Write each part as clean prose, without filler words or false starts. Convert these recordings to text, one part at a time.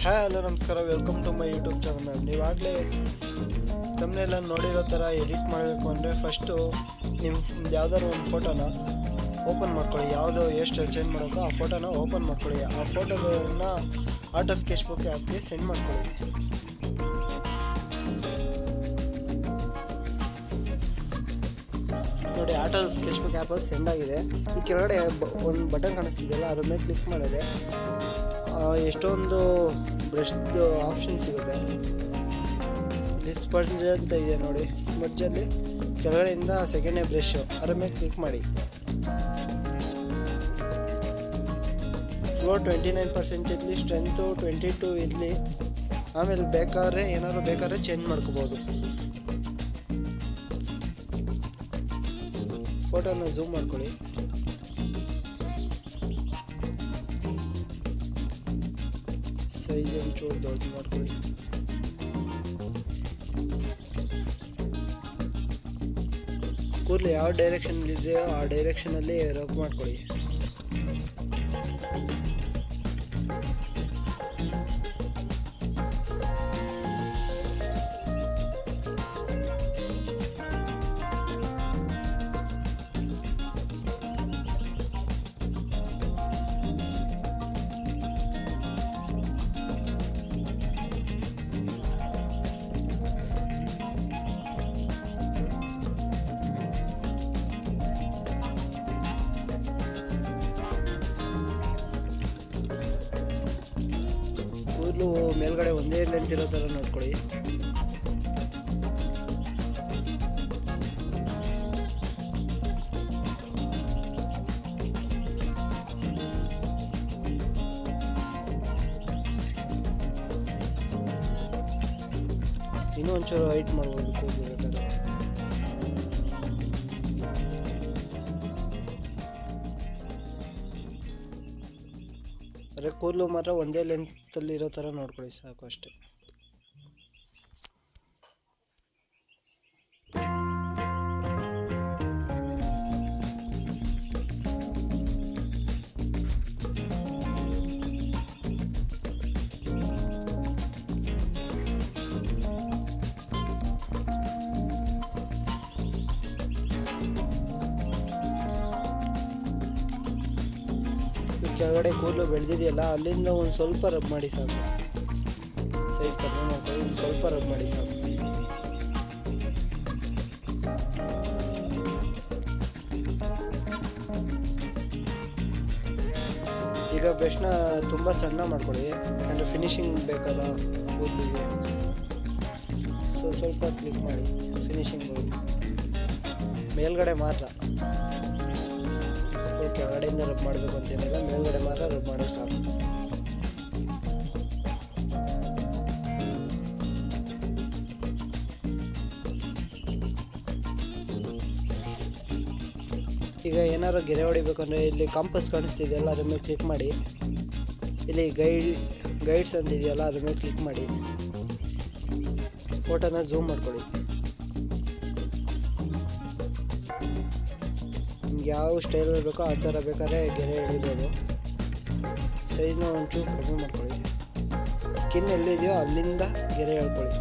Hi hello ನಮಸ್ಕಾರ, welcome to my YouTube channel. ನೀವಾಗಲೇ ತಮ್ಮನೆಲ್ಲ ನೋಡಿರೋ ಥರ ಎಡಿಟ್ ಮಾಡಬೇಕು ಅಂದರೆ ಫಸ್ಟು ನಿಮ್ದು ಯಾವ್ದಾದ್ರು ಒಂದು ಫೋಟೋನ ಓಪನ್ ಮಾಡ್ಕೊಳ್ಳಿ. ಯಾವುದೋ ಹೇರ್ ಸ್ಟೈಲ್ ಚೇಂಜ್ ಮಾಡೋಕ್ಕೋ ಆ ಫೋಟೋನ ಓಪನ್ ಮಾಡ್ಕೊಳ್ಳಿ. ಆ ಫೋಟೋದನ್ನು ಆಟೋ ಸ್ಕೆಚ್ ಬುಕ್ಗೆ ಹಾಕಿ ಸೆಂಡ್ ಮಾಡ್ಕೊಳ್ಳಿ. ನೋಡಿ, ಆಟೋ ಸ್ಕೆಚ್ ಬುಕ್ ಆ್ಯಪಲ್ಲಿ ಸೆಂಡ್ ಆಗಿದೆ. ಈ ಕೆಳಗಡೆ ಒಂದು ಬಟನ್ ಕಾಣಿಸ್ತಿದೆಯಲ್ಲ, ಅದ್ರ ಮೇಲೆ ಕ್ಲಿಕ್ ಮಾಡಿದ್ರೆ ಎಷ್ಟೊಂದು ಬ್ರಷ್ದು ಆಪ್ಷನ್ ಸಿಗುತ್ತೆ. ಇಲ್ಲಿ ಸ್ಪಂಜ್ ಅಂತ ಇದೆ ನೋಡಿ, ಸ್ಮಡ್ಜಲ್ಲಿ ಕೆಳಗಡೆಯಿಂದ ಸೆಕೆಂಡ್ನೇ ಬ್ರಷು, ಅದರ ಮೇಲೆ ಕ್ಲಿಕ್ ಮಾಡಿ. ಫ್ಲೋ 29% ಇರಲಿ, ಸ್ಟ್ರೆಂತು 22 ಇರಲಿ. ಆಮೇಲೆ ಬೇಕಾದ್ರೆ ಚೇಂಜ್ ಮಾಡ್ಕೋಬೋದು. ಫೋಟೋನ ಝೂಮ್ ಮಾಡ್ಕೊಳ್ಳಿ. ಸೈಜ್ ಒಂಚೂರು ದೊಡ್ಡದು ಮಾಡ್ಕೊಳ್ಳಿ. ಕೂದಲು ಯಾವ ಡೈರೆಕ್ಷನಲ್ಲಿ ಇದೆಯೋ ಆ ಡೈರೆಕ್ಷನಲ್ಲಿ ರಬ್ ಮಾಡ್ಕೊಳ್ಳಿ. ಕೂದಲು ಮೇಲ್ಗಡೆ ಒಂದೇ ಲೆಂತ್ ಇರೋ ಥರ ನೋಡ್ಕೊಳ್ಳಿ. ಇನ್ನೂ ಒಂಚೂರು ಹೈಟ್ ಮಾಡ್ಬೋದು ಕೂದಲು ಬೇಕಾದ್ರೆ. ಅರೆ ಕೂದಲು ಮಾತ್ರ ಒಂದೇ ಲೆಂತಲ್ಲಿ ಇರೋ ಥರ ನೋಡ್ಕೊಳ್ಳಿ, ಸಾಕು ಅಷ್ಟೇ. ಕೆಳಗಡೆ ಕೂದಲು ಬೆಳೆದಿದೆಯಲ್ಲ, ಅಲ್ಲಿಂದ ಒಂದು ಸ್ವಲ್ಪ ರಬ್ ಮಾಡಿ ಸಾಕು. ಸೈಜ್ ಕಡಿಮೆ ಮಾಡ್ಕೊಳ್ಳಿ, ಒಂದು ಸ್ವಲ್ಪ ರಬ್ ಮಾಡಿ ಸಾಕು. ಈಗ ಬ್ರಷ್ನ ತುಂಬ ಸಣ್ಣ ಮಾಡ್ಕೊಳ್ಳಿ, ಯಾಕಂದರೆ ಫಿನಿಶಿಂಗ್ ಬೇಕಲ್ಲ ಕೂದಲಿಗೆ. ಸ್ವಲ್ಪ ಕ್ಲಿಕ್ ಮಾಡಿ ಫಿನಿಶಿಂಗ್ ಬರುತ್ತೆ. ಮೇಲ್ಗಡೆ ಮಾತ್ರ, ಕೆಳಗಡೆಯಿಂದ ರಬ್ ಮಾಡಬೇಕು ಅಂತೇನಿಲ್ಲ, ಮೇಲ್ಗಡೆ ಮಾತ್ರ ರಬ್ ಮಾಡೋದು ಸಾಕು. ಈಗ ಏನಾದ್ರು ಗೆರೆ ಹೊಡಿಬೇಕಂದ್ರೆ ಇಲ್ಲಿ ಕಾಂಪಸ್ ಕಾಣಿಸ್ತಿದೆಯಲ್ಲ, ಅದ್ರ ಮೇಲೆ ಕ್ಲಿಕ್ ಮಾಡಿ. ಇಲ್ಲಿ ಗೈಡ್ಸ್ ಅಂತಿದೆಯಲ್ಲ, ಅದ್ರ ಮೇಲೆ ಕ್ಲಿಕ್ ಮಾಡಿ. ಫೋಟೋನ ಝೂಮ್ ಮಾಡ್ಕೊಳ್ಳಿ. ನಿಮ್ಗೆ ಯಾವ ಸ್ಟೈಲಲ್ಲಿ ಬೇಕೋ ಆ ಥರ ಬೇಕಾದ್ರೆ ಗೆರೆ ಎಳಿಬೋದು. ಸೈಜ್ನ ಒಂಚೂರು ಕಡಿಮೆ ಮಾಡ್ಕೊಳ್ಳಿ. ಸ್ಕಿನ್ ಎಲ್ಲಿದೆಯೋ ಅಲ್ಲಿಂದ ಗೆರೆ ಎಳ್ಕೊಳ್ಳಿ.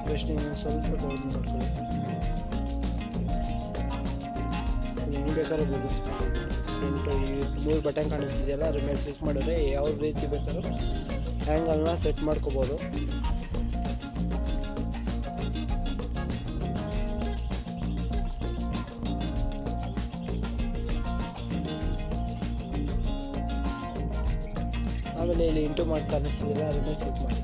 ಬ್ರಷ್ನ ಸ್ವಲ್ಪ ದೊಡ್ಡದು ಮಾಡ್ಕೊಳ್ಳಿ. ಹೆಂಗೆ ಬೇಕಾದ್ರೂ ಬಗ್ಗಿಸ್ಬೋದು. ಫ್ರಂಟು ಈ 3 ಬಟನ್ ಕಾಣಿಸ್ತಿದೆಯಲ್ಲ, ಅದ್ರ ಮೇಲೆ ಕ್ಲಿಕ್ ಮಾಡಿದ್ರೆ ಯಾವ ರೀತಿ ಬೇಕಾದ್ರೂ ಆ್ಯಂಗಲ್ನ ಸೆಟ್ ಮಾಡ್ಕೋಬೋದು. ಆಮೇಲೆ ಇಲ್ಲಿ ಇಂಟು ಮಾಡಿ ಕಾಣಿಸ್ತಿದೆಯಲ್ಲ, ಅದ್ರ ಮೇಲೆ ಕ್ಲಿಕ್ ಮಾಡಿ.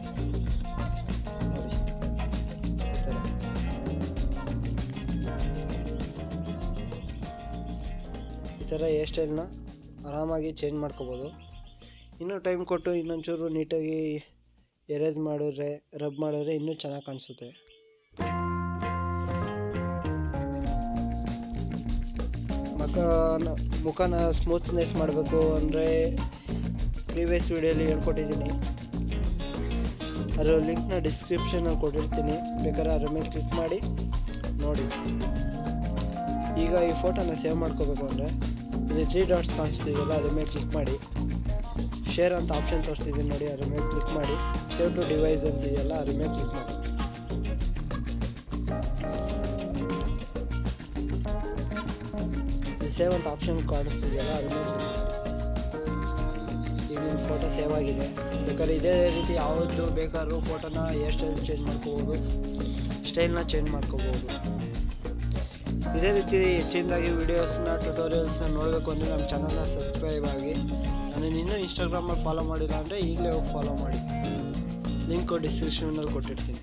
ಈ ಥರ ಹೇರ್ ಸ್ಟೈಲ್ನ ಆರಾಮಾಗಿ ಚೇಂಜ್ ಮಾಡ್ಕೋಬೋದು. ಇನ್ನೂ ಟೈಮ್ ಕೊಟ್ಟು ಇನ್ನೊಂಚೂರು ನೀಟಾಗಿ ಎರೇಸ್ ಮಾಡಿದ್ರೆ, ರಬ್ ಮಾಡಿದ್ರೆ ಇನ್ನೂ ಚೆನ್ನಾಗಿ ಕಾಣಿಸುತ್ತೆ. ಮುಖನ ಸ್ಮೂತ್ನೆಸ್ ಮಾಡಬೇಕು ಅಂದರೆ ಪ್ರೀವಿಯಸ್ ವಿಡಿಯೋಲಿ ಹೇಳ್ಕೊಟ್ಟಿದ್ದೀನಿ. ಅದರ ಲಿಂಕ್ನ ಡಿಸ್ಕ್ರಿಪ್ಷನಲ್ಲಿ ಕೊಟ್ಟಿರ್ತೀನಿ, ಬೇಕಾದ್ರೆ ಅದ್ರ ಮೇಲೆ ಕ್ಲಿಕ್ ಮಾಡಿ ನೋಡಿ. ಈಗ ಈ ಫೋಟೋನ ಸೇವ್ ಮಾಡ್ಕೋಬೇಕು ಅಂದರೆ ಇಲ್ಲಿ 3 ಡಾಟ್ಸ್ ಕಾಣಿಸ್ತಿದೆಯಲ್ಲ, ಅದ್ರ ಮೇಲೆ ಕ್ಲಿಕ್ ಮಾಡಿ. ಶೇರ್ ಅಂತ ಆಪ್ಷನ್ ತೋರಿಸ್ತಿದ್ದೀನಿ ನೋಡಿ, ಅದ್ರ ಮೇಲೆ ಕ್ಲಿಕ್ ಮಾಡಿ. ಸೇವ್ ಟು ಡಿವೈಸ್ ಅಂತಿದೆಯಲ್ಲ, ಅದ್ರ ಮೇಲೆ ಕ್ಲಿಕ್ ಮಾಡಿ. ಸೇವ್ ಅಂತ ಆಪ್ಷನ್ ಕಾಣಿಸ್ತಿದೆಯಲ್ಲ, ಅದ್ರ ಮೇಲೆ ಕ್ಲಿಕ್ ಮಾಡಿ. ಈಗ ನಿಮ್ಮ ಫೋಟೋ ಸೇವ್ ಆಗಿದೆ. ಬೇಕಾದ್ರೆ ಇದೇ ರೀತಿ ಯಾವುದು ಬೇಕಾದ್ರೂ ಫೋಟೋನ ಹೇರ್ ಸ್ಟೈಲ್ ಚೇಂಜ್ ಮಾಡ್ಕೋಬೋದು, ಸ್ಟೈಲ್ನ ಚೇಂಜ್ ಮಾಡ್ಕೋಬೋದು. ಇದೇ ರೀತಿ ಹೆಚ್ಚಿನದಾಗಿ ವೀಡಿಯೋಸ್ನ ಟ್ಯುಟೋರಿಯಲ್ಸ್ನ ನೋಡಬೇಕು ಅಂದರೆ ನಮ್ಮ ಚಾನಲ್ನ ಸಬ್ಸ್ಕ್ರೈಬ್ ಆಗಿ. ನಾನು ಇನ್ನೂ ಇನ್ಸ್ಟಾಗ್ರಾಮಲ್ಲಿ ಫಾಲೋ ಮಾಡಿಲ್ಲ ಅಂದರೆ ಈಗಲೇ ಹೋಗಿ ಫಾಲೋ ಮಾಡಿ. ಲಿಂಕು ಡಿಸ್ಕ್ರಿಪ್ಷನಲ್ಲಿ ಕೊಟ್ಟಿರ್ತೀನಿ.